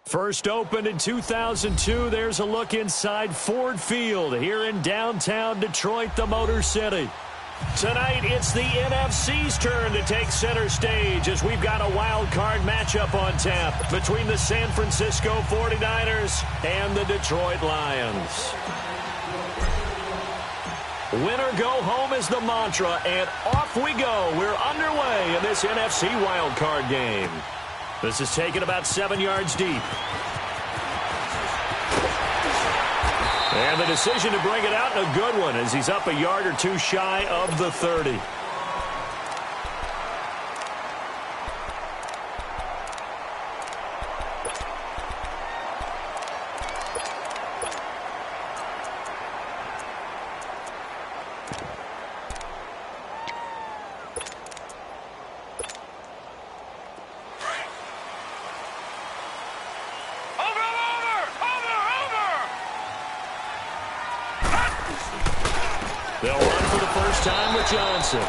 First opened in 2002, there's a look inside Ford Field here in downtown Detroit, the Motor City. Tonight, it's the NFC's turn to take center stage as we've got a wild card matchup on tap between the San Francisco 49ers and the Detroit Lions. Winner go home is the mantra, and off we go. We're underway in this NFC wild card game. This is taken about 7 yards deep. And the decision to bring it out in a good one as he's up a yard or two shy of the 30. They'll run for the first time with Johnson.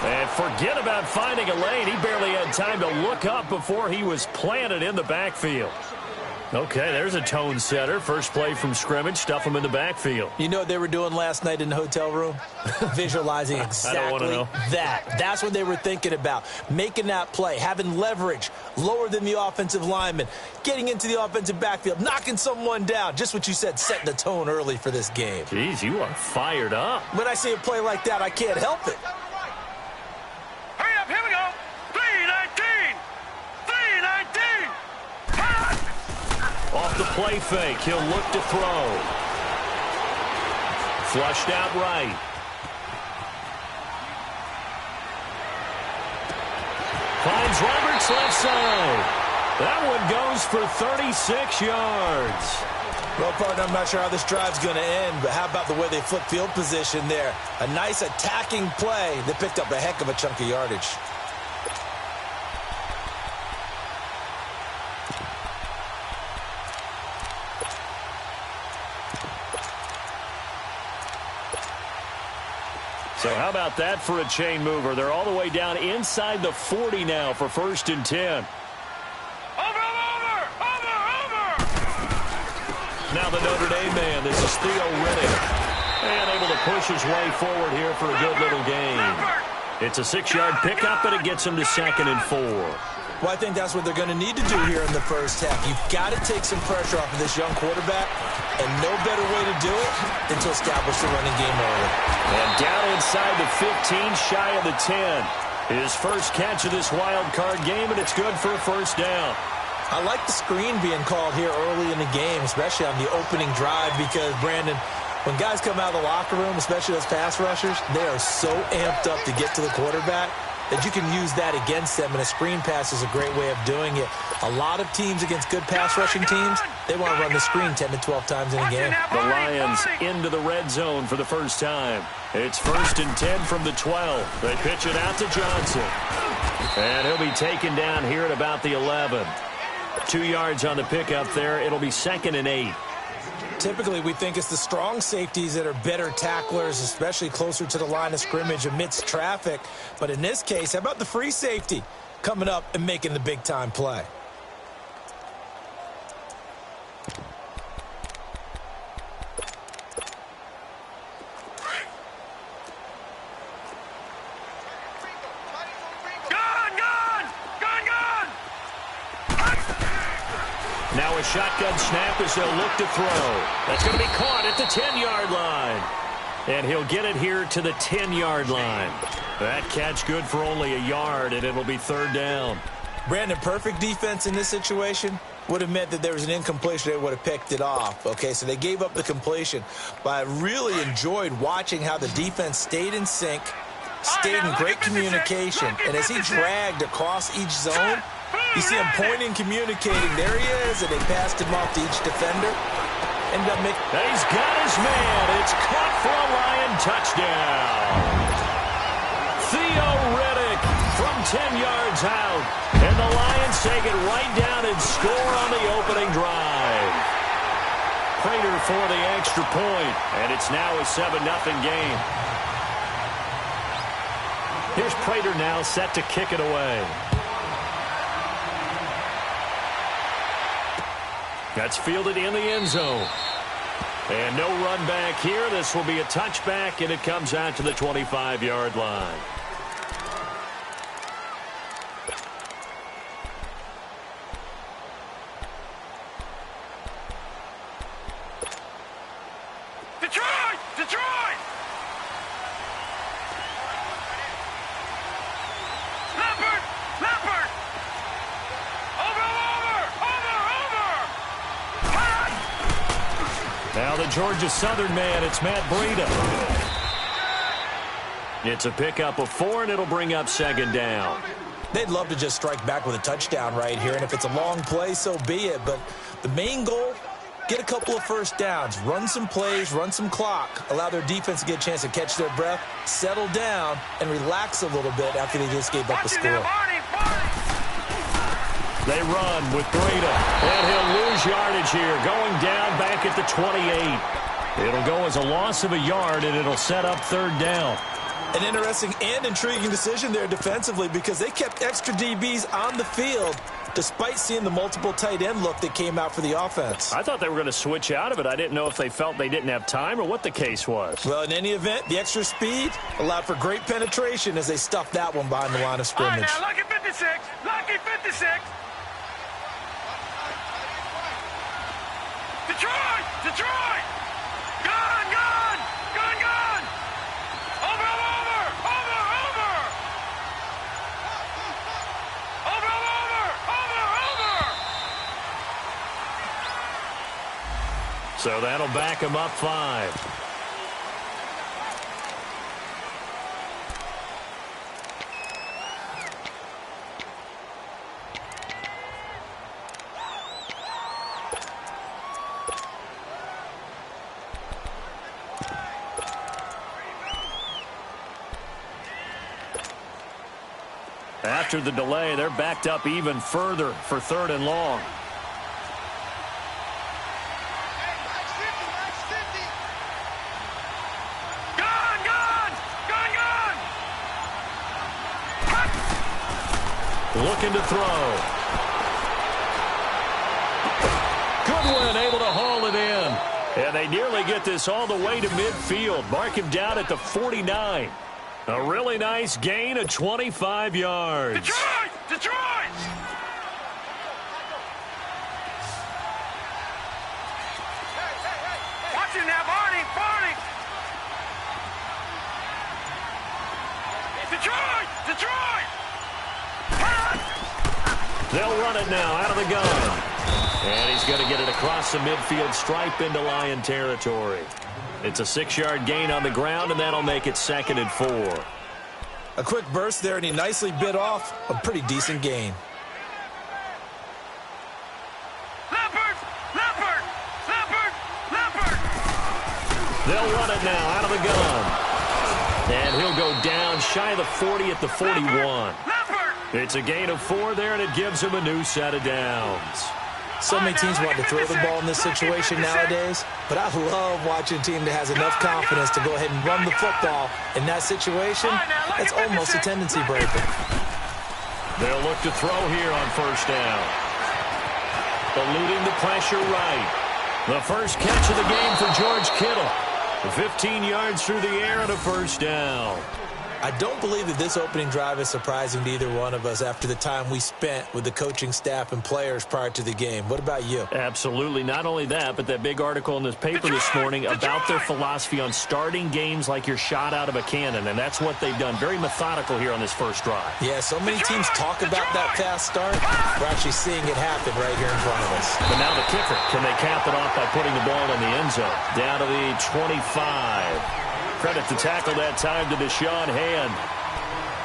And forget about finding a lane. He barely had time to look up before he was planted in the backfield. Okay, there's a tone setter. First play from scrimmage, stuff him in the backfield. You know what they were doing last night in the hotel room? Visualizing exactly that. That's what they were thinking about. Making that play, having leverage, lower than the offensive lineman, getting into the offensive backfield, knocking someone down. Just what you said, setting the tone early for this game. Jeez, you are fired up. When I see a play like that, I can't help it. Hurry up, here we go. 3-19. 3-19. Off the play fake, he'll look to throw. Flushed out right. Finds Roberts left side. That one goes for 36 yards. Well, partner, I'm not sure how this drive's going to end, but how about the way they flip field position there? A nice attacking play that picked up a heck of a chunk of yardage. So how about that for a chain mover? They're all the way down inside the 40 now for 1st and 10. Over. Now the Notre Dame man, this is Theo Riddick. And able to push his way forward here for a good little gain. It's a 6-yard pickup, and it gets him to 2nd and 4. Well, I think that's what they're going to need to do here in the first half. You've got to take some pressure off of this young quarterback, and no better way to do it than to establish the running game early. And down inside the 15, shy of the 10. His first catch of this wild card game, and it's good for a first down. I like the screen being called here early in the game, especially on the opening drive, because, Brandon, when guys come out of the locker room, especially those pass rushers, they are so amped up to get to the quarterback that you can use that against them, and a screen pass is a great way of doing it. A lot of teams against good pass rushing teams, they want to run the screen 10 to 12 times in a game. The Lions into the red zone for the first time. It's 1st and 10 from the 12. They pitch it out to Johnson. And he'll be taken down here at about the 11. 2 yards on the pickup there. It'll be 2nd and 8. Typically, we think it's the strong safeties that are better tacklers, especially closer to the line of scrimmage amidst traffic. But in this case, how about the free safety coming up and making the big-time play? Now a shotgun snap as they'll look to throw. That's going to be caught at the 10-yard line. And he'll get it here to the 10-yard line. That catch good for only a yard, and it'll be 3rd down. Brandon, perfect defense in this situation would have meant that there was an incompletion. They would have picked it off. Okay, so they gave up the completion. But I really enjoyed watching how the defense stayed in sync, stayed in great communication. And as he dragged across each zone, you see him pointing, communicating. There he is, and they passed him off to each defender. Ended up making... He's got his man. It's caught for a Lion touchdown. Theo Riddick from 10 yards out. And the Lions take it right down and score on the opening drive. Prater for the extra point, and it's now a 7-0 game. Here's Prater now set to kick it away. That's fielded in the end zone. And no run back here. This will be a touchback, and it comes out to the 25-yard line. Detroit! Detroit! Leopard! Leopard! Over! Now the Georgia Southern man, it's Matt Breida. It's a pickup of 4, and it'll bring up second down. They'd love to just strike back with a touchdown right here, and if it's a long play, so be it. But the main goal, get a couple of first downs, run some plays, run some clock, allow their defense to get a chance to catch their breath, settle down, and relax a little bit after they just gave up a score. They run with Breida, and he'll lose yardage here, going down back at the 28. It'll go as a loss of a yard, and it'll set up third down. An interesting and intriguing decision there defensively because they kept extra DBs on the field despite seeing the multiple tight end look that came out for the offense. I thought they were going to switch out of it. I didn't know if they felt they didn't have time or what the case was. Well, in any event, the extra speed allowed for great penetration as they stuffed that one behind the line of scrimmage. All right, now, lucky 56. Lucky 56. Detroit! Detroit! Gun! Gun! Gun! Gun! Over! Over! Over! Over! Over! Over! Over! So that'll back him up 5. After the delay, they're backed up even further for 3rd and long. Gun! Gun! Gun! Gun! Looking to throw. Goodwin able to haul it in. And they nearly get this all the way to midfield. Mark him down at the 49. A really nice gain of 25 yards. Detroit! Detroit! Watch it now, Barney! Barney! Detroit! Detroit! They'll run it now out of the gun. And he's going to get it across the midfield stripe into Lion territory. It's a 6-yard gain on the ground, and that'll make it 2nd and 4. A quick burst there, and he nicely bit off a pretty decent gain. Leopard! Leopard! Leopard! Leopard! They'll run it now out of the gun. And he'll go down shy of the 40 at the 41. Leopard! It's a gain of 4 there, and it gives him a new set of downs. So many teams want to throw the ball in this situation nowadays, but I love watching a team that has enough confidence to go ahead and run the football. In that situation, it's almost a tendency breaker. They'll look to throw here on 1st down. Eluding the pressure right. The first catch of the game for George Kittle. 15 yards through the air and a 1st down. I don't believe that this opening drive is surprising to either one of us after the time we spent with the coaching staff and players prior to the game. What about you? Absolutely. Not only that, but that big article in this paper this morning about their philosophy on starting games like you're shot out of a cannon, and that's what they've done. Very methodical here on this first drive. Yeah, so many teams talk about that fast start. We're actually seeing it happen right here in front of us. But now the kicker. Can they cap it off by putting the ball in the end zone? Down to the 25. Credit to tackle that time to Deshaun Hand.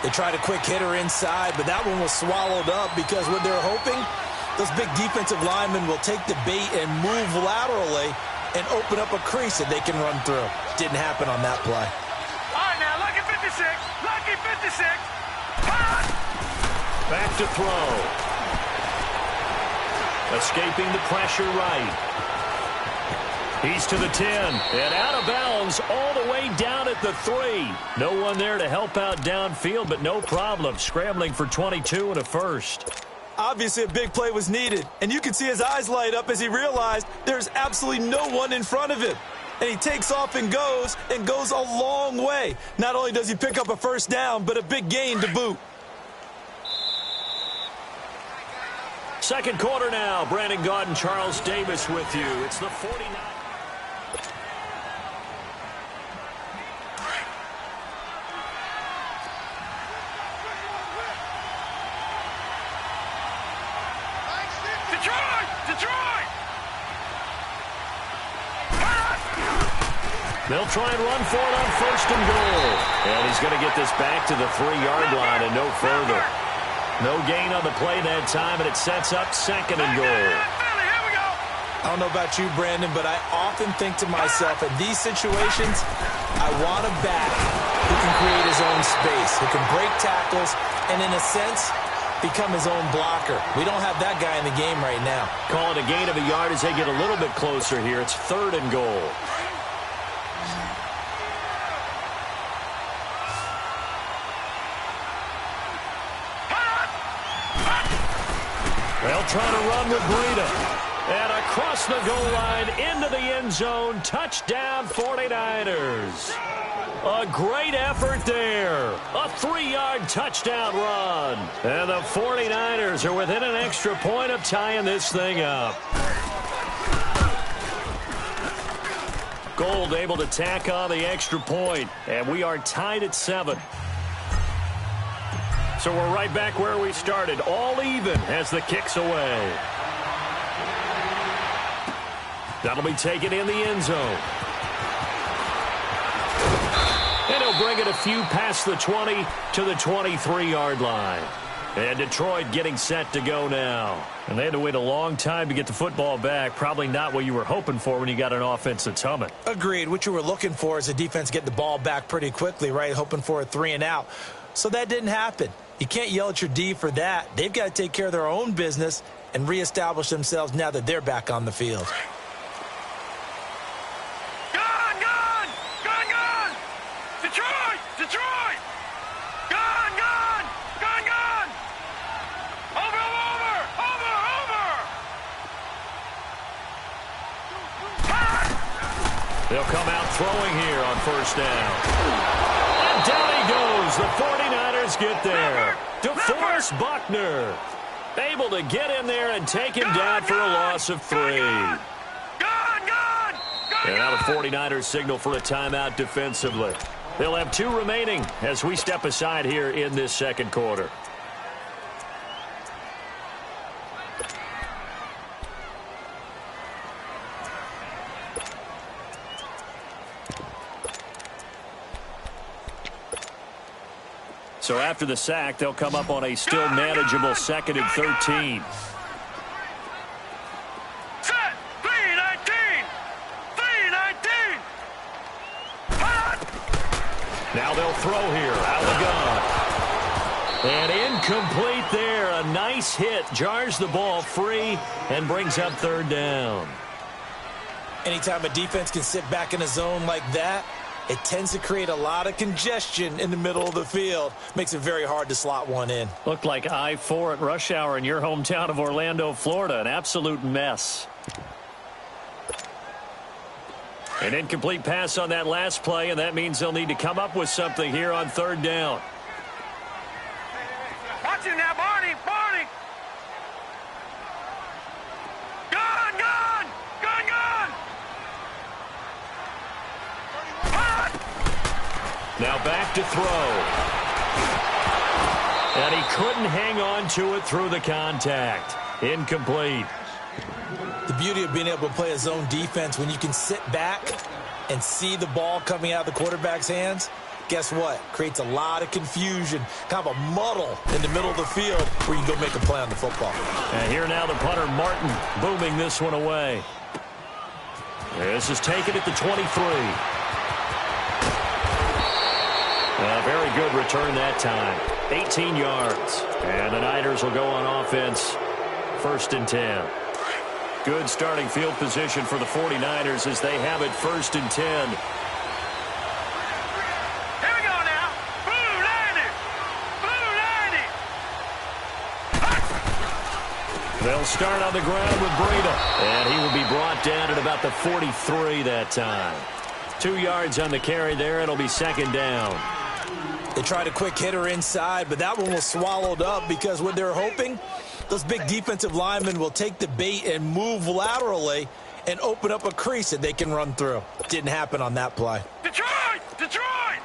They tried a quick hitter inside, but that one was swallowed up because what they're hoping, those big defensive linemen will take the bait and move laterally and open up a crease that they can run through. Didn't happen on that play. All right, now, lucky 56. Lucky 56. Back to throw. Escaping the pressure right. He's to the 10, and out of bounds all the way down at the 3. No one there to help out downfield, but no problem. Scrambling for 22 and a 1st. Obviously, a big play was needed, and you can see his eyes light up as he realized there's absolutely no one in front of him. And he takes off and goes a long way. Not only does he pick up a first down, but a big gain to boot. Second quarter now. Brandon Gaudin and Charles Davis with you. It's the 49. Detroit! They'll try and run for it on first and goal. And he's going to get this back to the 3-yard line and no further. No gain on the play that time, and it sets up second and goal. I don't know about you, Brandon, but I often think to myself, in these situations, I want a back who can create his own space, who can break tackles, and in a sense, become his own blocker. We don't have that guy in the game right now. Call it a gain of a yard as they get a little bit closer here. It's third and goal. They'll try to run with Breida. And across the goal line, into the end zone, touchdown 49ers. A great effort there. A 3-yard touchdown run. And the 49ers are within an extra point of tying this thing up. Gold able to tack on the extra point, and we are tied at 7. So we're right back where we started, all even as the kick's away. That'll be taken in the end zone. And he'll bring it a few past the 20 to the 23-yard line. And Detroit getting set to go now. And they had to wait a long time to get the football back. Probably not what you were hoping for when you got an offense that's humming. Agreed. What you were looking for is a defense getting the ball back pretty quickly, right? Hoping for a 3-and-out. So that didn't happen. You can't yell at your D for that. They've got to take care of their own business and reestablish themselves now that they're back on the field. Gone! Detroit! Gone! Over! They'll come out throwing here on first down. And down he goes. The 49ers get there. DeForest Buckner able to get in there and take him down for a loss of 3. Gone! And now the 49ers signal for a timeout defensively. They'll have 2 remaining as we step aside here in this second quarter. So after the sack, they'll come up on a still manageable 2nd and 13. Set! 3-19! Now they'll throw here. Out of the gun. And incomplete there. A nice hit. Jars the ball free and brings up 3rd down. Anytime a defense can sit back in a zone like that, it tends to create a lot of congestion in the middle of the field. Makes it very hard to slot one in. Looked like I-4 at rush hour in your hometown of Orlando, Florida. An absolute mess. An incomplete pass on that last play, and that means they'll need to come up with something here on 3rd down. Watch him now, Barney! Gone! Now back to throw. And he couldn't hang on to it through the contact. Incomplete. The beauty of being able to play a zone defense when you can sit back and see the ball coming out of the quarterback's hands, guess what? Creates a lot of confusion, kind of a muddle in the middle of the field where you can go make a play on the football. And here now the punter, Martin, booming this one away. This is taken at the 23. A very good return that time. 18 yards. And the Niners will go on offense. 1st and 10. Good starting field position for the 49ers as they have it 1st and 10. Here we go now. Blue 90. They'll start on the ground with Breida. And he will be brought down at about the 43 that time. 2 yards on the carry there. It'll be second down. They tried a quick hitter inside, but that one was swallowed up because what they're hoping, those big defensive linemen will take the bait and move laterally and open up a crease that they can run through. Didn't happen on that play. Detroit! Detroit!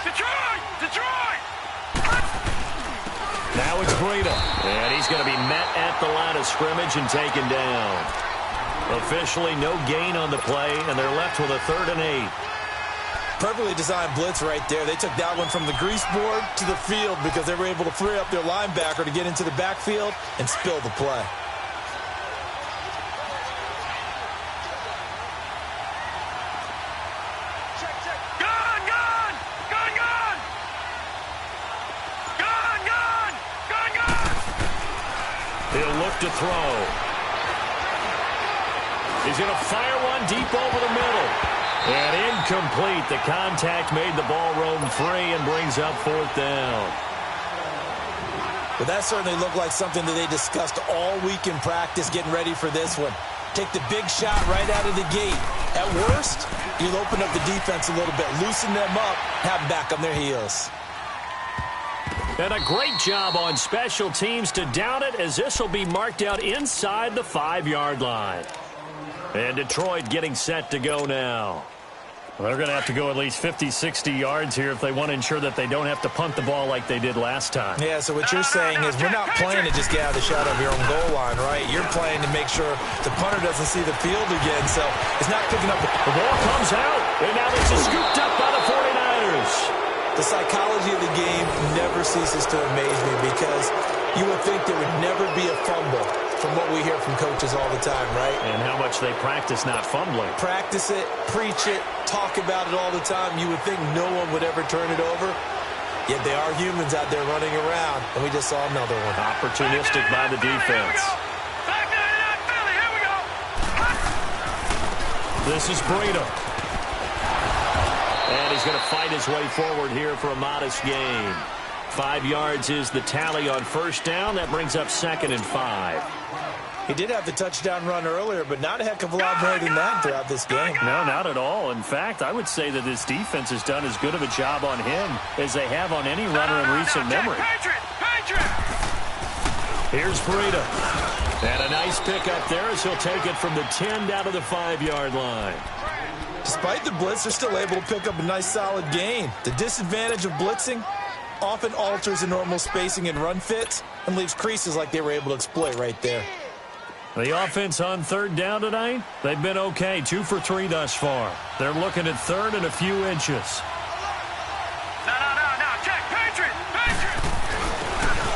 Detroit! Detroit! Now it's Breida. And he's going to be met at the line of scrimmage and taken down. Officially no gain on the play, and they're left with a 3rd and 8. Perfectly designed blitz right there. They took that one from the grease board to the field because they were able to free up their linebacker to get into the backfield and spill the play. Gone! Gone! Gone! Gone! Gone! Gone! Gone! Gone! He'll look to throw. He's going to fire one deep over the middle. And incomplete. The contact made the ball roam free and brings up 4th down. But that certainly looked like something that they discussed all week in practice getting ready for this one. Take the big shot right out of the gate. At worst, you'll open up the defense a little bit, loosen them up, have them back on their heels. And a great job on special teams to down it, as this will be marked out inside the 5-yard line. And Detroit getting set to go now. Well, they're going to have to go at least 50, 60 yards here if they want to ensure that they don't have to punt the ball like they did last time. Yeah, so what you're saying is we're not playing to just get out of the shadow of your own goal line, right? You're playing to make sure the punter doesn't see the field again, so it's not picking up. The ball comes out, and now it's scooped up by the 49ers. The psychology of the game never ceases to amaze me because you would think there would never be a fumble from what we hear from coaches all the time, right? And how much they practice not fumbling. Practice it, preach it, talk about it all the time. You would think no one would ever turn it over. Yet they are humans out there running around, and we just saw another one. Opportunistic by the defense. Back to Philly, here we go. This is Breida. And he's going to fight his way forward here for a modest gain. 5 yards is the tally on 1st down. That brings up 2nd and 5. He did have the touchdown run earlier, but not a heck of a lot more than that throughout this game. No, not at all. In fact, I would say that this defense has done as good of a job on him as they have on any runner in recent memory. Here's Breida. And a nice pick up there as he'll take it from the 10 down to the 5-yard line. Despite the blitz, they're still able to pick up a nice solid gain. The disadvantage of blitzing often alters the normal spacing and run fits and leaves creases like they were able to exploit right there. The offense on 3rd down tonight, they've been okay. 2 for 3 thus far. They're looking at 3rd and a few inches. No, check, Patriot.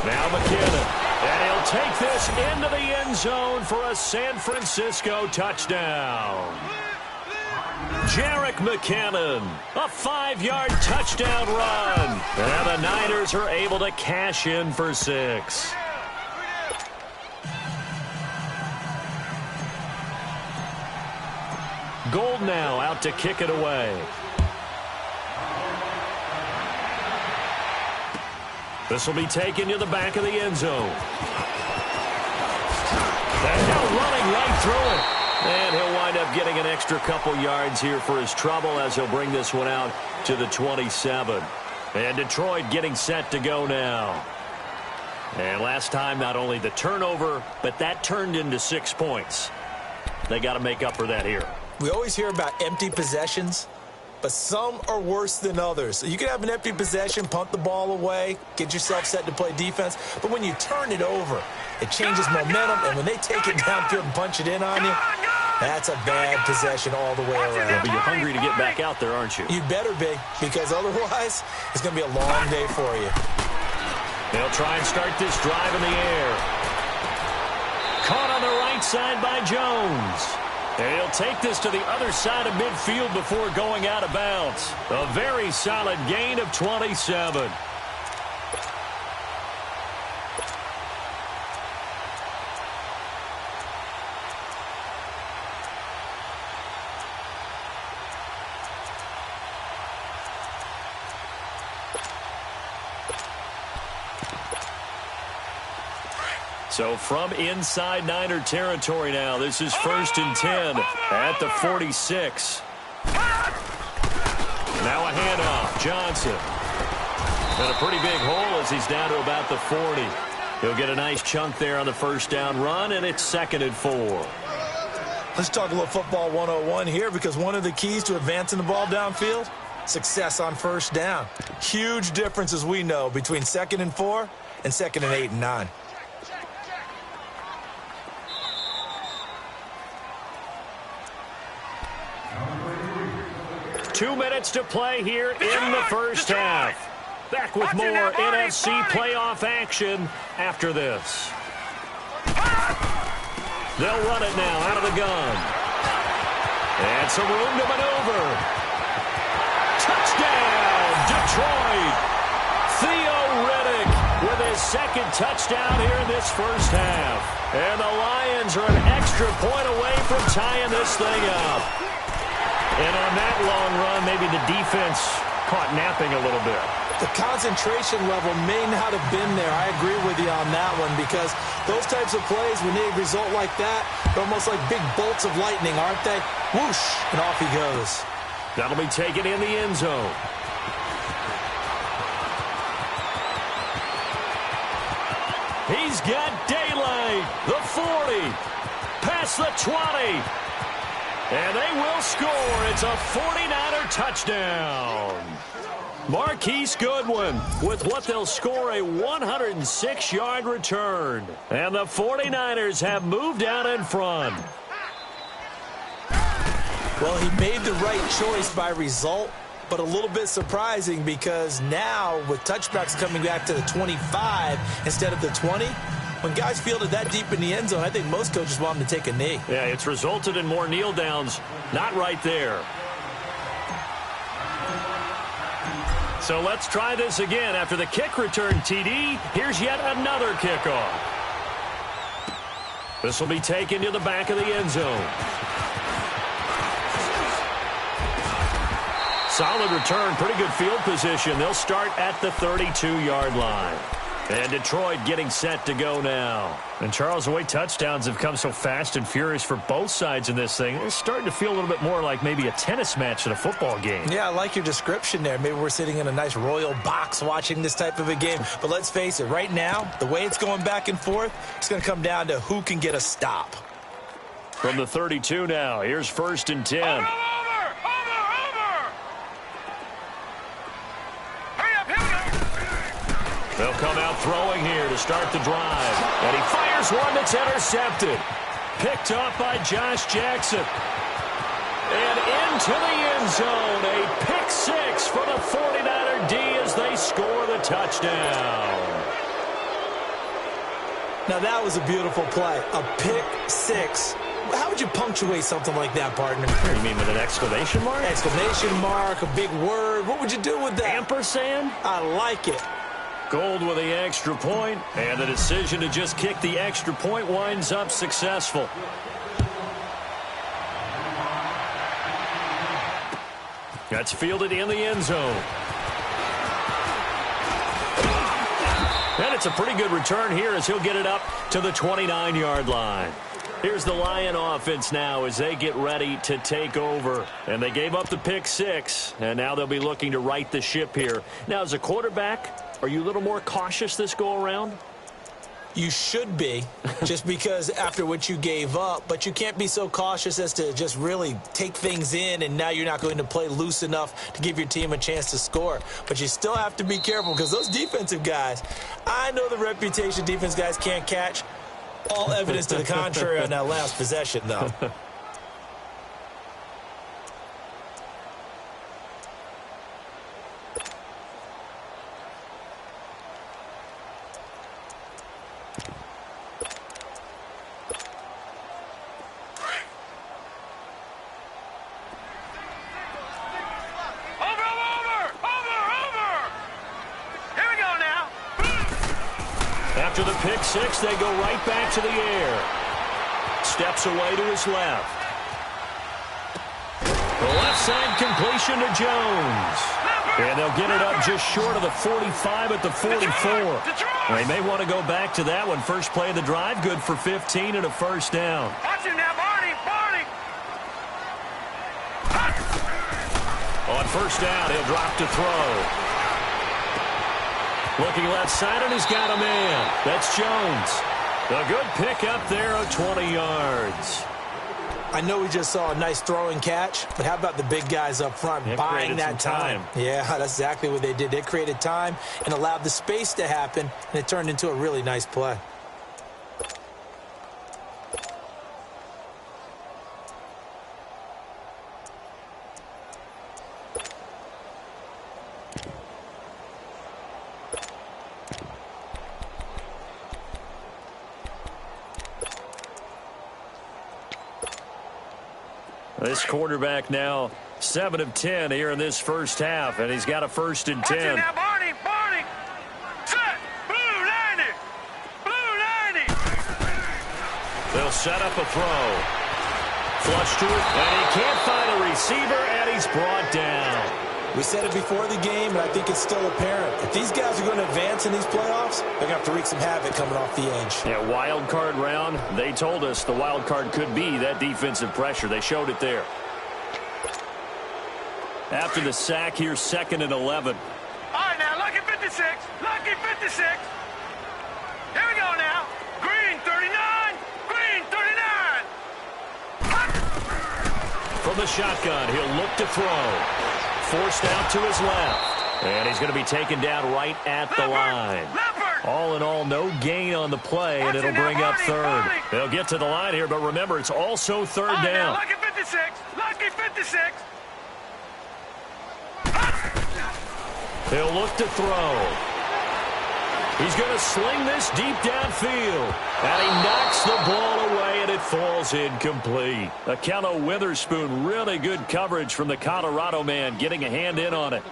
Now McKinnon, and he'll take this into the end zone for a San Francisco touchdown. Jerick McKinnon, a 5-yard touchdown run. And the Niners are able to cash in for 6. Gold now out to kick it away. This will be taken to the back of the end zone. And now running right through it. And he'll wind up getting an extra couple yards here for his trouble as he'll bring this one out to the 27. And Detroit getting set to go now. And last time, not only the turnover, but that turned into 6 points. They got to make up for that here. We always hear about empty possessions, but some are worse than others. You can have an empty possession, punt the ball away, get yourself set to play defense, but when you turn it over, it changes momentum, and when they take it downfield and punch it in on you, that's a bad possession all the way around. Yeah, but you're hungry to get back out there, aren't you? You better be, because otherwise, it's going to be a long day for you. They'll try and start this drive in the air. Caught on the right side by Jones. And he'll take this to the other side of midfield before going out of bounds. A very solid gain of 27. So from inside Niner territory now, this is 1st and 10 at the 46. Now a handoff. Johnson. And a pretty big hole as he's down to about the 40. He'll get a nice chunk there on the first down run, and it's 2nd and 4. Let's talk a little football 101 here, because one of the keys to advancing the ball downfield, success on first down. Huge difference, as we know, between 2nd and 4 and 2nd and 8 and 9. Two minutes to play here in the first half. Back with more NFC playoff action after this. They'll run it now out of the gun. And some room to maneuver. Touchdown, Detroit. Theo Riddick with his 2nd touchdown here in this first half. And the Lions are an extra point away from tying this thing up. And on that long run, maybe the defense caught napping a little bit. The concentration level may not have been there. I agree with you on that one, because those types of plays, when they result like that, they're almost like big bolts of lightning, aren't they? Whoosh, and off he goes. That'll be taken in the end zone. He's got daylight. The 40. Past the 20. And they will score. It's a 49er touchdown. Marquise Goodwin with what they'll score a 106-yard return. And the 49ers have moved out in front. Well, he made the right choice by result, but a little bit surprising, because now with touchbacks coming back to the 25 instead of the 20, when guys fielded that deep in the end zone, I think most coaches want them to take a knee. Yeah, it's resulted in more kneel downs. Not right there. So let's try this again. After the kick return TD, here's yet another kickoff. This will be taken to the back of the end zone. Solid return, pretty good field position. They'll start at the 32-yard line. And Detroit getting set to go now. And Charles, the way touchdowns have come so fast and furious for both sides in this thing, it's starting to feel a little bit more like maybe a tennis match at a football game. Yeah, I like your description there. Maybe we're sitting in a nice royal box watching this type of a game. But let's face it, right now, the way it's going back and forth, it's going to come down to who can get a stop. From the 32 now, here's 1st and 10. They'll come out throwing here to start the drive. And he fires one that's intercepted. Picked off by Josh Jackson. And into the end zone. A pick 6 for the 49er D as they score the touchdown. Now that was a beautiful play. A pick 6. How would you punctuate something like that, partner? You mean with an exclamation mark? Exclamation mark, a big word. What would you do with that? Ampersand? I like it. Gold with the extra point, and the decision to just kick the extra point winds up successful. That's fielded in the end zone. And it's a pretty good return here as he'll get it up to the 29-yard line. Here's the Lion offense now as they get ready to take over. And they gave up the pick 6, and now they'll be looking to right the ship here. Now, as a quarterback, are you a little more cautious this go-around? You should be, just because after what you gave up. But you can't be so cautious as to just really take things in, and now you're not going to play loose enough to give your team a chance to score. But you still have to be careful, because those defensive guys, I know the reputation defense guys can't catch. All evidence to the contrary on that last possession, though. After the pick 6, they go right back to the air. Steps away to his left. The left side completion to Jones. And they'll get it up just short of the 45 at the 44. They may want to go back to that one. First play of the drive, good for 15 and a first down. Watch him now, Barney. On first down, he'll drop to throw. Looking left side, and he's got a man. That's Jones. A good pick up there of 20 yards. I know we just saw a nice throwing catch, but how about the big guys up front buying that time? Yeah, that's exactly what they did. They created time and allowed the space to happen, and it turned into a really nice play. This quarterback now 7 of 10 here in this first half, and he's got a 1st and 10. Watch him now, Barney. Set. Blue 90. They'll set up a throw. Flush to it, and he can't find a receiver, and he's brought down. We said it before the game, and I think it's still apparent. If these guys are going to advance in these playoffs, they're going to have to wreak some havoc coming off the edge. Yeah, wild card round. They told us the wild card could be that defensive pressure. They showed it there. After the sack, here's 2nd and 11. All right, now, lucky 56. Lucky 56. Here we go now. Green 39. Green 39. From the shotgun, he'll look to throw. Forced out to his left. And he's going to be taken down right at the line. All in all, no gain on the play, and it'll bring up 3rd. They'll get to the line here, but remember, it's also 3rd down. Lucky 56. Lucky 56. He'll look to throw. He's going to sling this deep downfield. And he knocks the ball away, and it falls incomplete. Akello Witherspoon, really good coverage from the Colorado man, getting a hand in on it.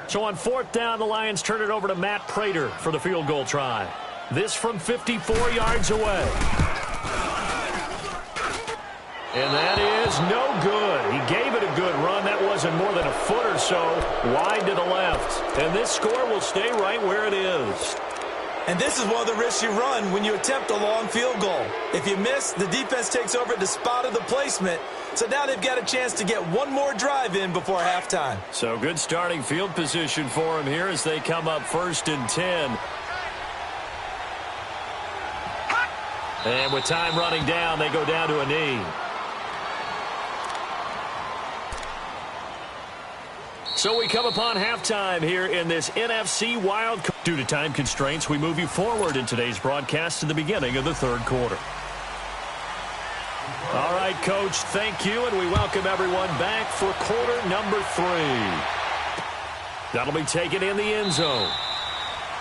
So on 4th down, the Lions turn it over to Matt Prater for the field goal try. This from 54 yards away. And that is no good. He gave it a good run. That wasn't more than a foot or so wide to the left. And this score will stay right where it is. And this is one of the risks you run when you attempt a long field goal. If you miss, the defense takes over at the spot of the placement. So now they've got a chance to get one more drive in before halftime. So good starting field position for him here as they come up 1st and 10. And with time running down, they go down to a knee. So we come upon halftime here in this NFC Wild Card. Due to time constraints, we move you forward in today's broadcast to the beginning of the 3rd quarter. All right, Coach, thank you, and we welcome everyone back for quarter number 3. That'll be taken in the end zone.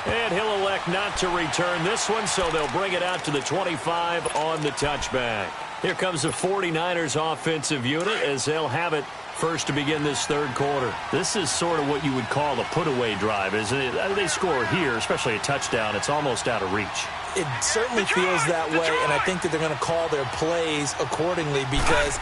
And he'll elect not to return this one, so they'll bring it out to the 25 on the touchback. Here comes the 49ers offensive unit as they'll have it first to begin this 3rd quarter. This is sort of what you would call a put-away drive, isn't it? They score here, especially a touchdown. It's almost out of reach. It certainly feels that way, and I think that they're going to call their plays accordingly because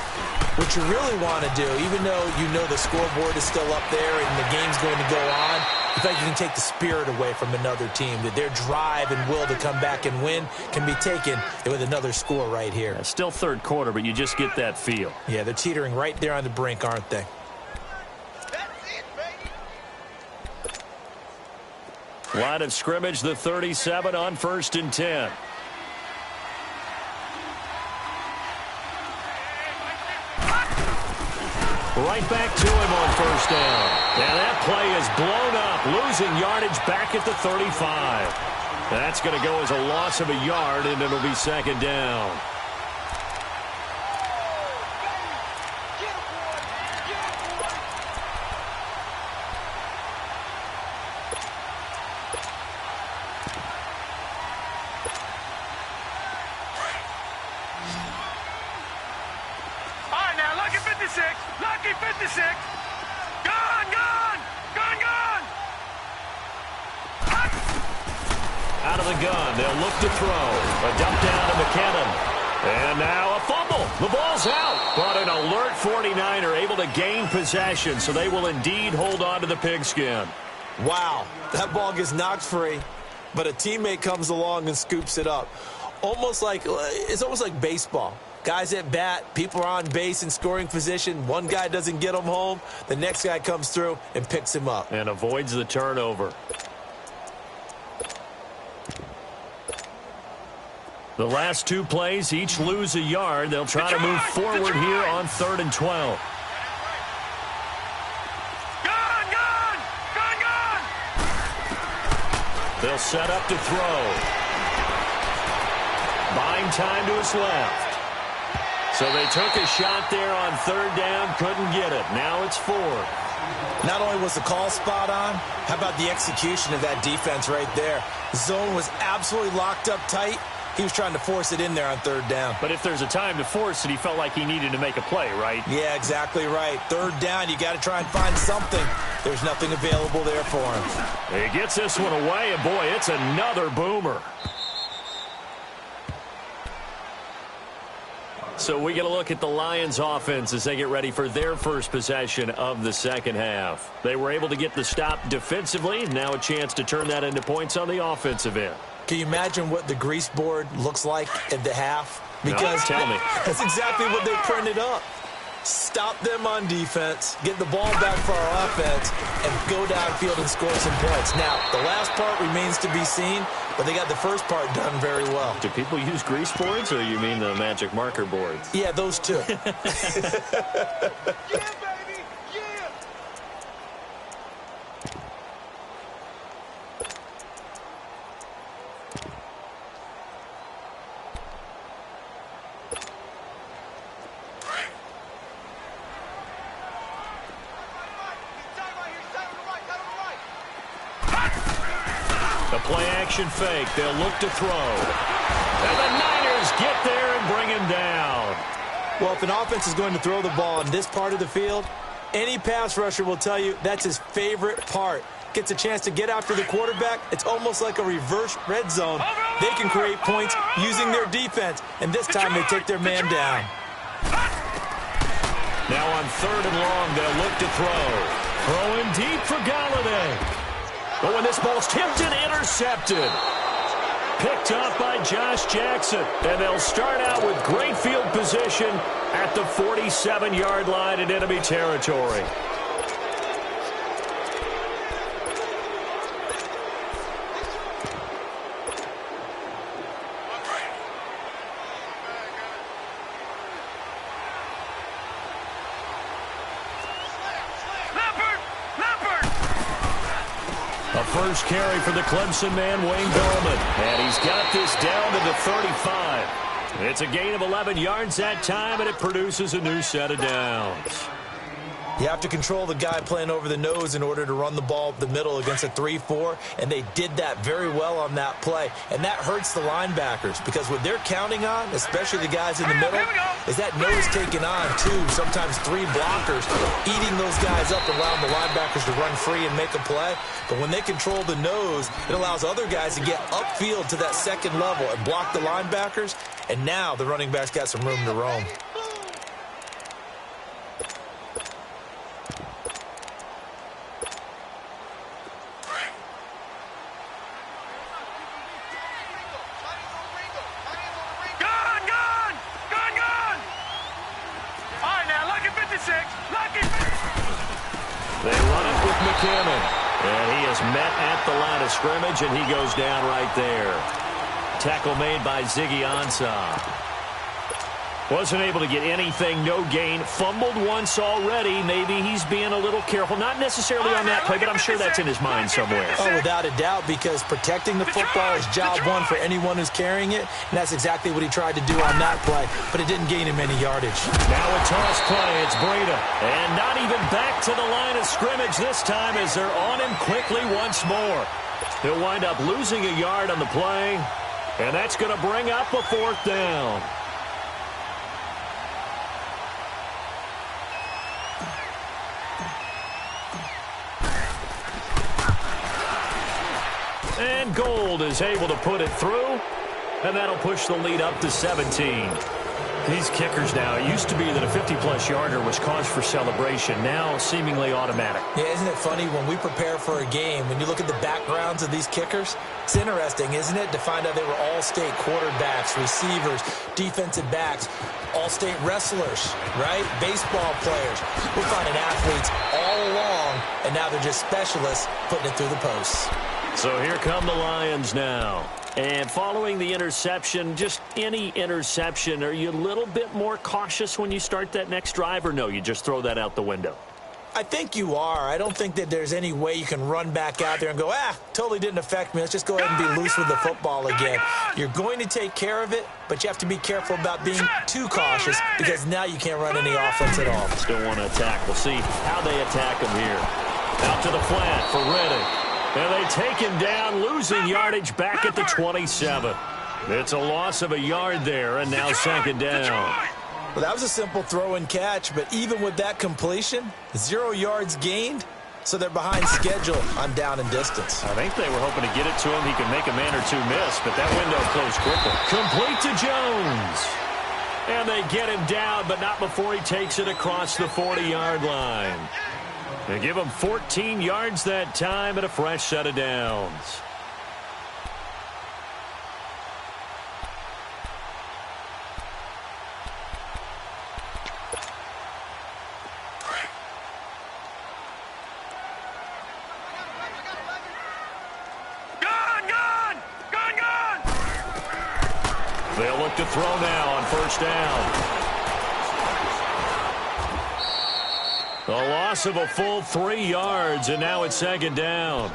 what you really want to do, even though you know the scoreboard is still up there and the game's going to go on, in fact, you can take the spirit away from another team, that their drive and will to come back and win can be taken with another score right here. It's still 3rd quarter, but you just get that feel. Yeah, they're teetering right there on the brink, aren't they? Line of scrimmage, the 37 on 1st and 10. Right back to him on 1st down. And that play is blown up, losing yardage back at the 35. That's going to go as a loss of a yard, and it'll be 2nd down. Lucky 56. Gone, gone, gone, gone. Out of the gun, they'll look to throw. A dump down to McKinnon. And now a fumble. The ball's out. But an alert 49er able to gain possession, so they will indeed hold on to the pigskin. Wow, that ball gets knocked free, but a teammate comes along and scoops it up. It's almost like baseball. Guys at bat, people are on base in scoring position. One guy doesn't get him home. The next guy comes through and picks him up. And avoids the turnover. The last two plays each lose a yard. They'll try to move forward here on 3rd and 12. They'll set up to throw. Buying time to his left. So they took a shot there on 3rd down, couldn't get it. Now it's 4th. Not only was the call spot on, how about the execution of that defense right there? The zone was absolutely locked up tight. He was trying to force it in there on 3rd down. But if there's a time to force it, he felt like he needed to make a play, right? Yeah, exactly right. 3rd down, you got to try and find something. There's nothing available there for him. He gets this one away, and boy, it's another boomer. So we get a look at the Lions offense as they get ready for their first possession of the second half. They were able to get the stop defensively. Now a chance to turn that into points on the offensive end. Can you imagine what the grease board looks like at the half? Because no, tell me. That's exactly what they printed up. Stop them on defense, get the ball back for our offense, and go downfield and score some points. Now, the last part remains to be seen, but they got the first part done very well. Do people use grease boards, or you mean the magic marker boards? Yeah, those two. Play-action fake. They'll look to throw. And the Niners get there and bring him down. Well, if an offense is going to throw the ball in this part of the field, any pass rusher will tell you that's his favorite part. Gets a chance to get after the quarterback. It's almost like a reverse red zone. They can create points using their defense, and this time they take their man down. Now on 3rd and long, they'll look to throw. Throwing deep for Galladay. But when this ball's tipped and intercepted. Picked up by Josh Jackson. And they'll start out with great field position at the 47-yard line in enemy territory. First carry for the Clemson man, Wayne Gallman. And he's got this down to the 35. It's a gain of 11 yards that time, and it produces a new set of downs. You have to control the guy playing over the nose in order to run the ball up the middle against a 3-4, and they did that very well on that play. And that hurts the linebackers because what they're counting on, especially the guys in the middle, is that nose taking on 2, sometimes 3 blockers, eating those guys up and allowing the linebackers to run free and make a play. But when they control the nose, it allows other guys to get upfield to that second level and block the linebackers, and now the running back's got some room to roam. They run it with McKinnon. And he is met at the line of scrimmage, and he goes down right there. Tackle made by Ziggy Ansah. Wasn't able to get anything, no gain. Fumbled once already. Maybe he's being a little careful. Not necessarily on that play, but I'm sure that's in his mind somewhere. Oh, without a doubt, because protecting the football is job one for anyone who's carrying it, and that's exactly what he tried to do on that play, but it didn't gain him any yardage. Now a toss play. It's Breida. And not even back to the line of scrimmage this time as they're on him quickly once more. He'll wind up losing a yard on the play, and that's going to bring up a 4th down. And Gold is able to put it through, and that'll push the lead up to 17. These kickers now, it used to be that a 50-plus yarder was cause for celebration. Now, seemingly automatic. Yeah, isn't it funny when we prepare for a game, when you look at the backgrounds of these kickers, it's interesting, isn't it, to find out they were all-state quarterbacks, receivers, defensive backs, all-state wrestlers, right? Baseball players. We're finding athletes all along, and now they're just specialists putting it through the posts. So here come the Lions now. And following the interception, just any interception, are you a little bit more cautious when you start that next drive, or no, you just throw that out the window? I think you are. I don't think that there's any way you can run back out there and go, totally didn't affect me. Let's just go ahead and be loose with the football again. You're going to take care of it, but you have to be careful about being too cautious because now you can't run any offense at all. Still want to attack. We'll see how they attack him here. Out to the flat for Reddick. And they take him down, losing yardage back at the 27. It's a loss of a yard there, and now second down. Well, that was a simple throw and catch, but even with that completion, 0 yards gained, so they're behind schedule on down and distance. I think they were hoping to get it to him. He could make a man or two miss, but that window closed quickly. Complete to Jones. And they get him down, but not before he takes it across the 40-yard line. They give him 14 yards that time and a fresh set of downs. They'll look to throw now on first down. A loss of a full 3 yards, and now it's second down.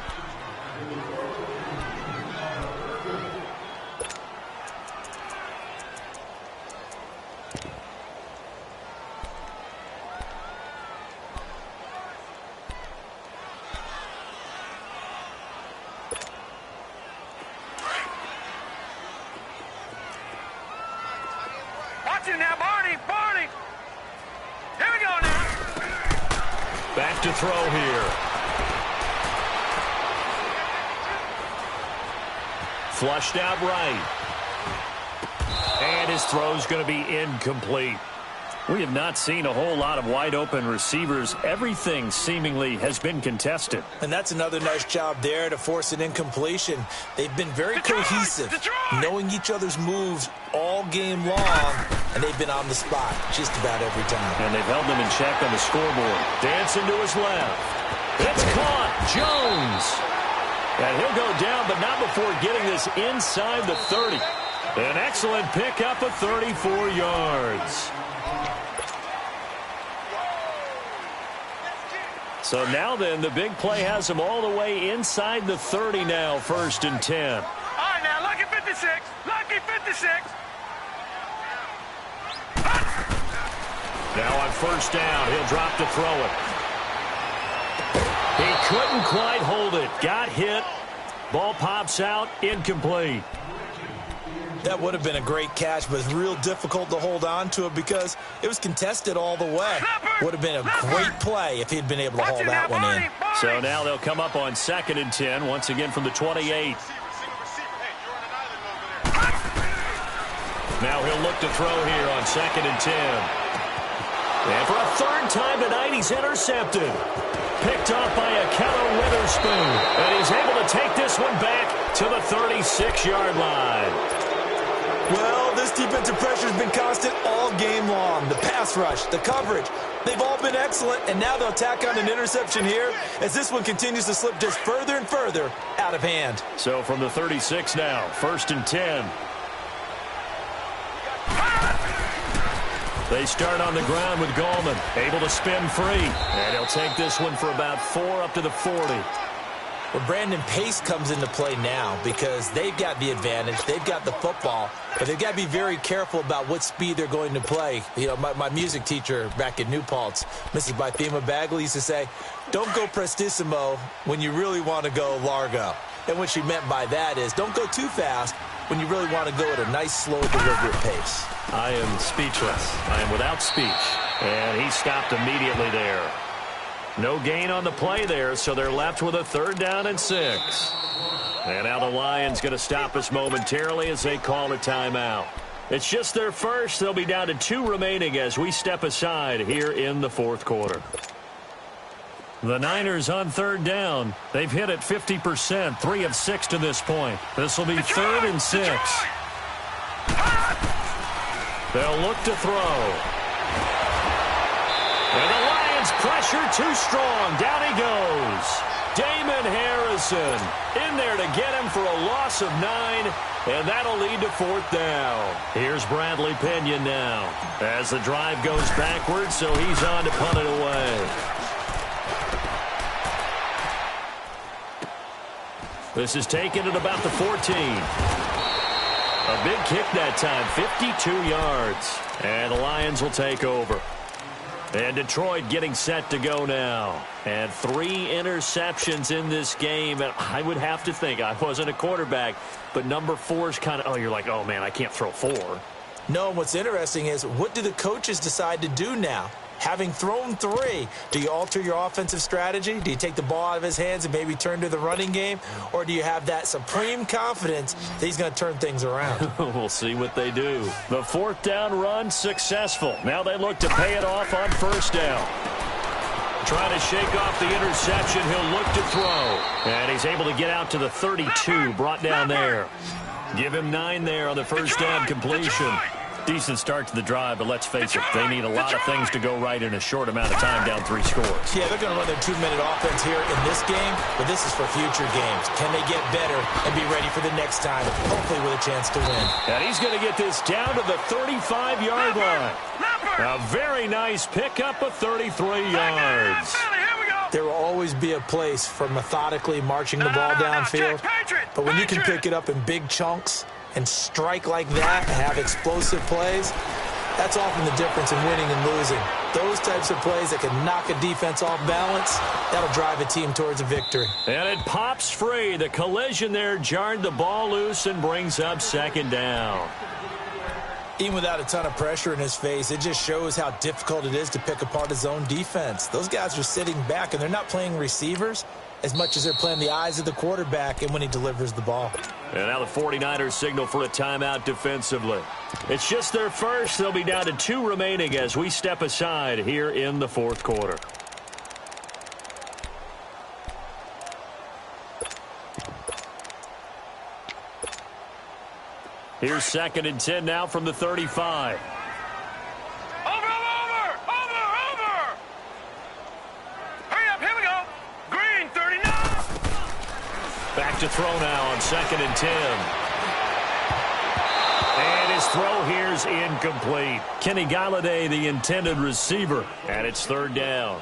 Watch it now, Barney! Here we go now! Back to throw here. Flushed out right. And his throw's going to be incomplete. We have not seen a whole lot of wide-open receivers. Everything seemingly has been contested. And that's another nice job there to force an incompletion. They've been very cohesive, knowing each other's moves all game long, and they've been on the spot just about every time. And they've held them in check on the scoreboard. Dancing to his left. It's caught. Jones. And he'll go down, but not before getting this inside the 30. An excellent pickup of 34 yards. So now then, the big play has him all the way inside the 30 now, 1st and 10. All right, now, lucky 56. Lucky 56. Now on first down, he'll drop to throw it. He couldn't quite hold it. Got hit. Ball pops out. Incomplete. That would have been a great catch, but it's real difficult to hold on to it because it was contested all the way. Would have been a great play if he'd been able to haul that one in. So now they'll come up on 2nd and 10, once again from the 28. Now he'll look to throw here on 2nd and 10. And for a 3rd time tonight, he's intercepted. Picked off by Akello Witherspoon. And he's able to take this one back to the 36-yard line. Well, this defensive pressure has been constant all game long. The pass rush, the coverage, they've all been excellent, and now they'll tack on an interception here as this one continues to slip just further and further out of hand. So from the 36 now, 1st and 10. They start on the ground with Gallman, able to spin free. And he'll take this one for about 4 up to the 40. Well, Brandon, pace comes into play now because they've got the advantage. They've got the football, but they've got to be very careful about what speed they're going to play. You know, my music teacher back in New Paltz, Mrs. Bythema Bagley, used to say, don't go prestissimo when you really want to go largo. And what she meant by that is don't go too fast when you really want to go at a nice, slow, deliberate pace. I am speechless. I am without speech. And he stopped immediately there. No gain on the play there, so they're left with a 3rd down and 6. And now the Lions going to stop us momentarily as they call a timeout. It's just their first. They'll be down to 2 remaining as we step aside here in the fourth quarter. The Niners on third down. They've hit it 50%, 3 of 6 to this point. This will be 3rd and 6. They'll look to throw. And the Lions pressure too strong. Down he goes. Damon Harrison in there to get him for a loss of 9, and that'll lead to 4th down. Here's Bradley Pinion now as the drive goes backwards, so he's on to punt it away. This is taken at about the 14. A big kick that time, 52 yards. And the Lions will take over. And Detroit getting set to go now. And 3 interceptions in this game. And I would have to think, I wasn't a quarterback, but number 4 is kind of, you're like, oh, man, I can't throw 4. No, what's interesting is, what do the coaches decide to do now? Having thrown 3, do you alter your offensive strategy? Do you take the ball out of his hands and maybe turn to the running game? Or do you have that supreme confidence that he's going to turn things around? We'll see what they do. The 4th down run successful. Now they look to pay it off on 1st down. Trying to shake off the interception. He'll look to throw. And he's able to get out to the 32, brought down there. Give him 9 there on the 1st down completion. Decent start to the drive, but let's face it, they need a lot of things to go right in a short amount of time, down 3 scores. Yeah, they're going to run their 2-minute offense here in this game, but this is for future games. Can they get better and be ready for the next time, hopefully with a chance to win? And he's going to get this down to the 35-yard line. A very nice pickup of 33 yards. There will always be a place for methodically marching the ball downfield, but when you can pick it up in big chunks and strike like that, have explosive plays, that's often the difference in winning and losing. Those types of plays that can knock a defense off balance, that'll drive a team towards a victory. And it pops free. The collision there jarred the ball loose and brings up 2nd down. Even without a ton of pressure in his face, it just shows how difficult it is to pick apart his own defense. Those guys are sitting back, and they're not playing receivers as much as they're playing the eyes of the quarterback and when he delivers the ball. And now the 49ers signal for a timeout defensively. It's just their first. They'll be down to 2 remaining as we step aside here in the 4th quarter. Here's 2nd and 10 now from the 35. Back to throw now on 2nd and 10. And his throw here's incomplete. Kenny Galladay, the intended receiver, and it's 3rd down.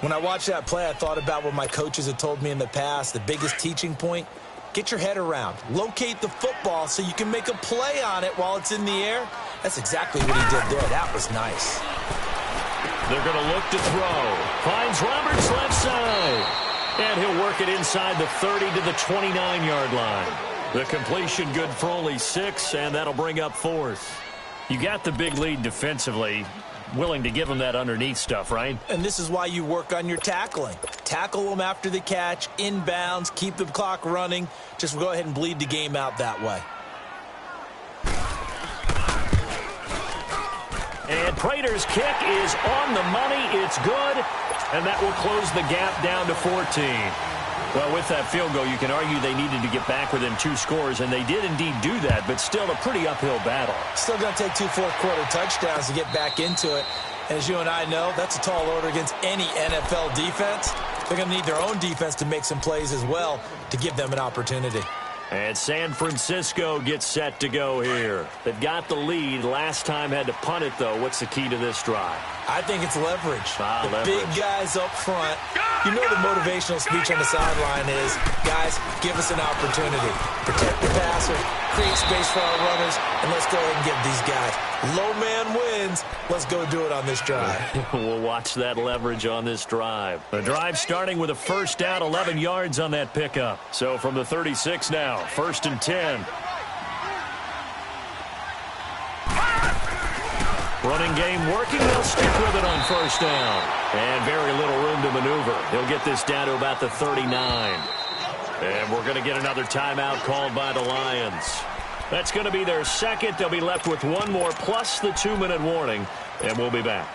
When I watched that play, I thought about what my coaches had told me in the past. The biggest teaching point, get your head around. Locate the football so you can make a play on it while it's in the air. That's exactly what he did there. That was nice. They're going to look to throw. Finds Roberts left side. And he'll work it inside the 30 to the 29-yard line. The completion good for only 6, and that'll bring up 4th. You got the big lead defensively. Willing to give them that underneath stuff, right? And this is why you work on your tackling. Tackle them after the catch, inbounds, keep the clock running. Just go ahead and bleed the game out that way. And Prater's kick is on the money. It's good. And that will close the gap down to 14. Well, with that field goal, you can argue they needed to get back within 2 scores, and they did indeed do that, but still a pretty uphill battle. Still going to take 2 fourth-quarter touchdowns to get back into it. And as you and I know, that's a tall order against any NFL defense. They're going to need their own defense to make some plays as well to give them an opportunity. And San Francisco gets set to go here. They've got the lead. Last time had to punt it, though. What's the key to this drive? I think it's leverage. Leverage. Big guys up front. You know the motivational speech on the sideline is, guys, give us an opportunity. Protect the passer, create space for our runners, and let's go ahead and give these guys. Low man wins. Let's go do it on this drive. We'll watch that leverage on this drive. The drive starting with a 1st down, 11 yards on that pickup. So from the 36 now, 1st and 10. Running game working. They'll stick with it on 1st down. And very little room to maneuver. He'll get this down to about the 39. And we're going to get another timeout called by the Lions. That's going to be their second. They'll be left with one more plus the 2-minute warning, and we'll be back.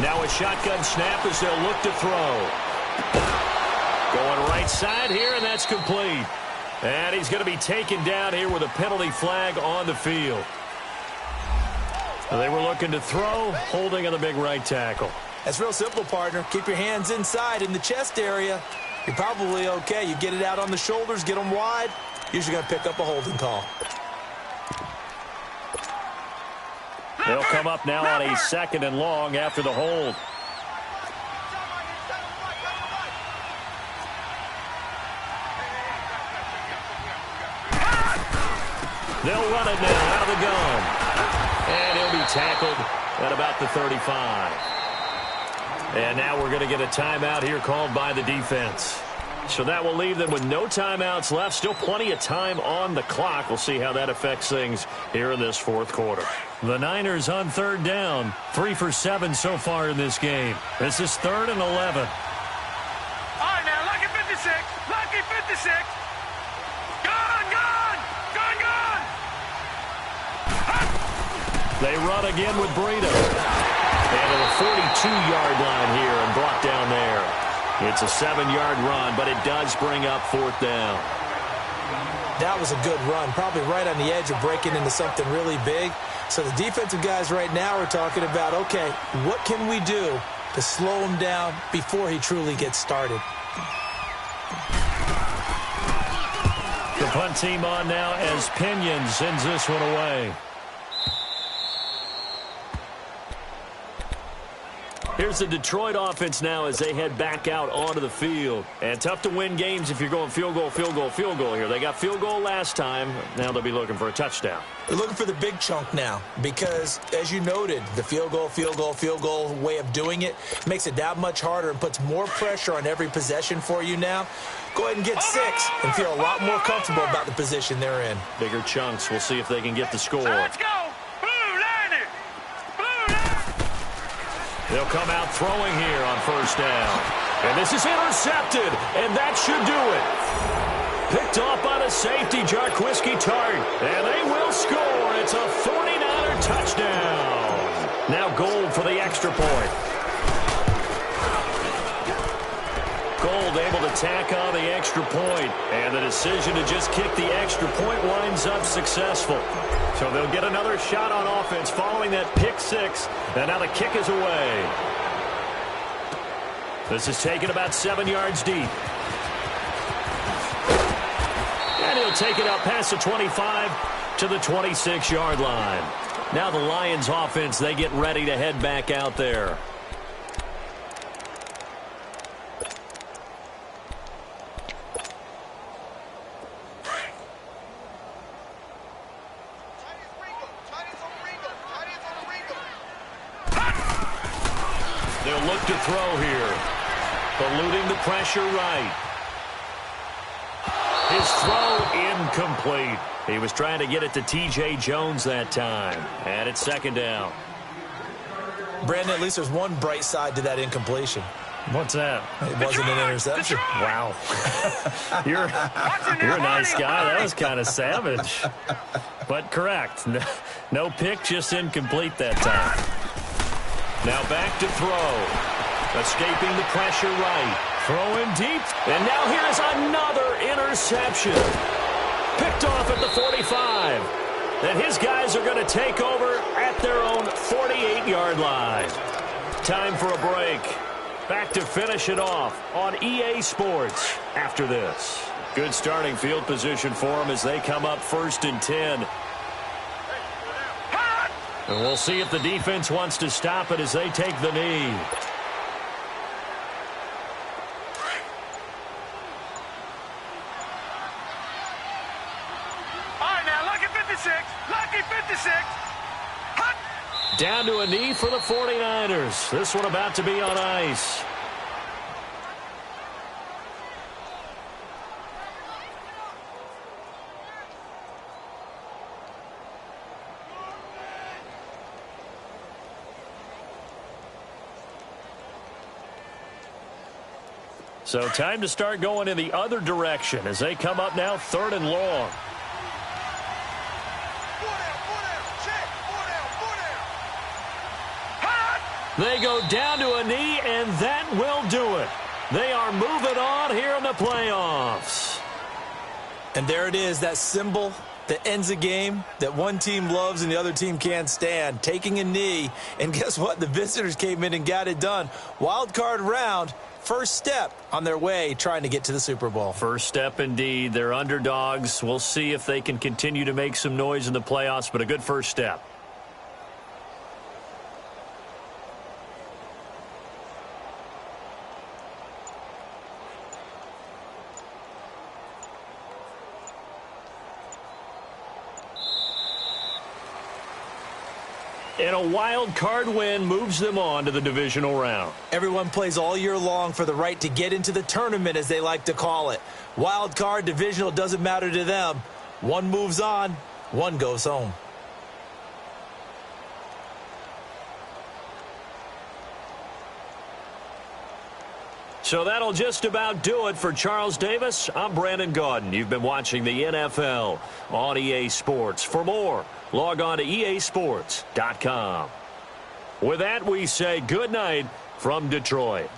Now a shotgun snap as they'll look to throw. Going right side here, and that's complete. And he's going to be taken down here with a penalty flag on the field. They were looking to throw, holding on the big right tackle. That's real simple, partner. Keep your hands inside in the chest area. You're probably okay. You get it out on the shoulders, get them wide. Usually going to pick up a holding call. They'll come up now on a 2nd and long after the hold. They'll run it now out of the gun. And he'll be tackled at about the 35. And now we're going to get a timeout here called by the defense. So that will leave them with no timeouts left. Still plenty of time on the clock. We'll see how that affects things here in this 4th quarter. The Niners on 3rd down. 3 for 7 so far in this game. This is 3rd and 11. All right, now, lucky 56. Lucky 56. They run again with Breida. And to the 42-yard line here and brought down there. It's a 7-yard run, but it does bring up 4th down. That was a good run, probably right on the edge of breaking into something really big. So the defensive guys right now are talking about, okay, what can we do to slow him down before he truly gets started? The punt team on now as Pinion sends this one away. Here's the Detroit offense now as they head back out onto the field. And tough to win games if you're going field goal, field goal, field goal here. They got field goal last time. Now they'll be looking for a touchdown. They're looking for the big chunk now because, as you noted, the field goal way of doing it makes it that much harder and puts more pressure on every possession for you now. Go ahead and get 6 and feel a lot more comfortable about the position they're in. Bigger chunks. We'll see if they can get the score. Let's go. They'll come out throwing here on 1st down. And this is intercepted, and that should do it. Picked off by the safety, Jarquiski Tart. And they will score. It's a 49er touchdown. Now Gold for the extra point. Gold able to tack on the extra point. And the decision to just kick the extra point winds up successful. So they'll get another shot on offense following that pick 6. And now the kick is away. This is taken about 7 yards deep. And he'll take it out past the 25 to the 26-yard line. Now the Lions offense, they get ready to head back out there. They'll look to throw here. Eluding the pressure right. His throw incomplete. He was trying to get it to T.J. Jones that time. And it's 2nd down. Brandon, at least there's one bright side to that incompletion. What's that? It wasn't an interception. Wow. You're a nice guy. That was kind of savage. But correct. No pick, just incomplete that time. Now back to throw. Escaping the pressure right. Throwing deep. And now here's another interception. Picked off at the 45. And his guys are going to take over at their own 48-yard line. Time for a break. Back to finish it off on EA Sports after this. Good starting field position for them as they come up 1st and 10. And we'll see if the defense wants to stop it as they take the knee. All right, now, lucky 56. Lucky 56. Hut. Down to a knee for the 49ers. This one about to be on ice. So time to start going in the other direction as they come up now 3rd and long. They go down to a knee, and that will do it. They are moving on here in the playoffs. And there it is, that symbol that ends a game that one team loves and the other team can't stand, taking a knee. And guess what? The visitors came in and got it done. Wild card round, first step on their way trying to get to the Super Bowl. First step indeed. They're underdogs. We'll see if they can continue to make some noise in the playoffs, but a good first step. And a wild card win moves them on to the divisional round. Everyone plays all year long for the right to get into the tournament, as they like to call it. Wild card, divisional, doesn't matter to them. One moves on, one goes home. So that'll just about do it for Charles Davis. I'm Brandon Gaudin. You've been watching the NFL on EA Sports. For more, log on to easports.com. With that, we say good night from Detroit.